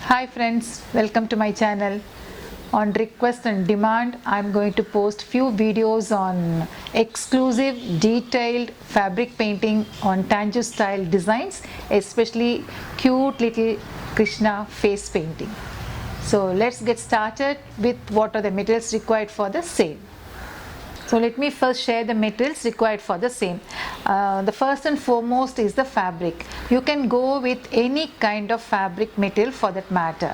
Hi friends, welcome to my channel. On request and demand, I'm going to post few videos on exclusive detailed fabric painting on Tanju style designs, especially cute little Krishna face painting. So let's get started with what are the materials required for the same. So let me first share the materials required for the same. The first and foremost is the fabric. You can go with any kind of fabric material for that matter.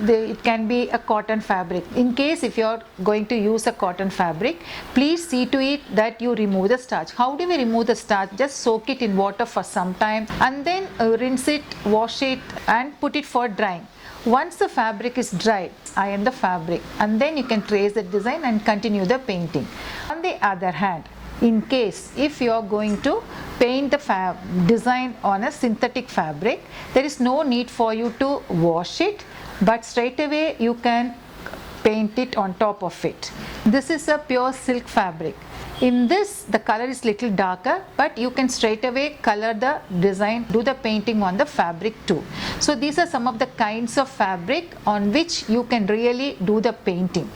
It can be a cotton fabric. In case if you are going to use a cotton fabric, please see to it that you remove the starch. How do we remove the starch? Just soak it in water for some time and then rinse it, wash it and put it for drying. Once the fabric is dried, iron the fabric and then you can trace the design and continue the painting. On the other hand, in case if you are going to paint the design on a synthetic fabric, there is no need for you to wash it, but straight away you can paint it on top of it. This is a pure silk fabric. In this, the color is little darker, but you can straight away color the design, do the painting on the fabric too. So these are some of the kinds of fabric on which you can really do the painting.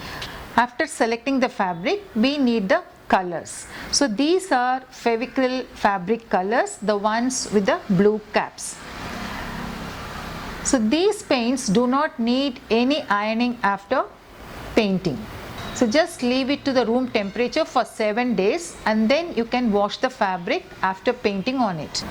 After selecting the fabric, we need the colors. So these are Fevicryl fabric colors, the ones with the blue caps. So these paints do not need any ironing after painting. So just leave it to the room temperature for 7 days and then you can wash the fabric after painting on it.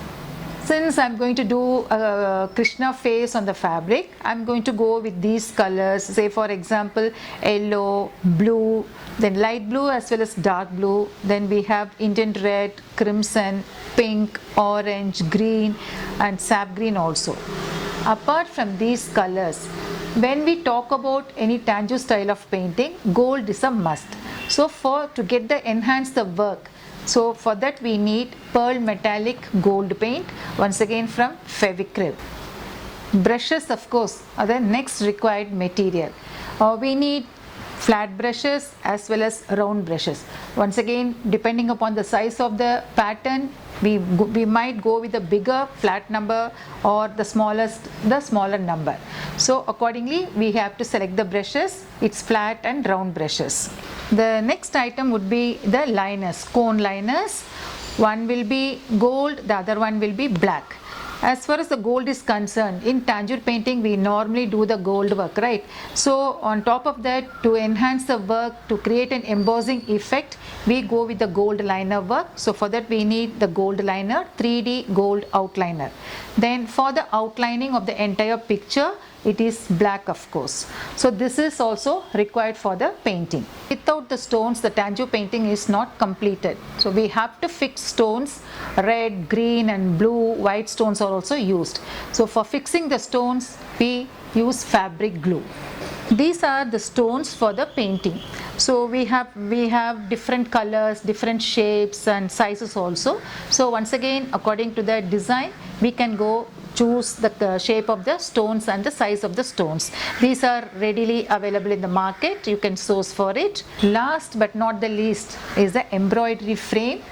Since I'm going to do a Krishna face on the fabric, I'm going to go with these colors, say for example yellow, blue, then light blue as well as dark blue, then we have Indian red, crimson, pink, orange, green and sap green also. Apart from these colors, when we talk about any Tanju style of painting, gold is a must. So to get the enhance the work, so for that we need pearl metallic gold paint, once again from Fevicryl. Brushes of course are the next required material. We need flat brushes as well as round brushes. Once again, depending upon the size of the pattern, we might go with the bigger flat number or the smaller number. So accordingly we have to select the brushes, it's flat and round brushes. The next item would be the liners, cone liners. One will be gold, the other one will be black. As far as the gold is concerned, in Tanjore painting we normally do the gold work, right? So on top of that, to enhance the work, to create an embossing effect, we go with the gold liner work. So for that we need the gold liner, 3D gold outliner. Then for the outlining of the entire picture, it is black of course. So this is also required for the painting. Without the stones, the Tanjore painting is not completed. So we have to fix stones, red, green and blue, white stones are also used. So for fixing the stones, we use fabric glue. These are the stones for the painting. So we have different colors, different shapes and sizes also. So once again, according to the design, we can go choose the shape of the stones and the size of the stones. These are readily available in the market. You can source for it. Last but not the least is the embroidery frame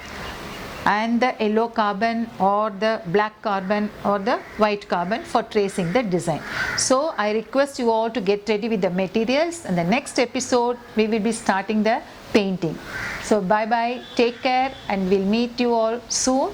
and the yellow carbon or the black carbon or the white carbon for tracing the design. So I request you all to get ready with the materials, and the next episode we will be starting the painting. So bye bye, take care and we'll meet you all soon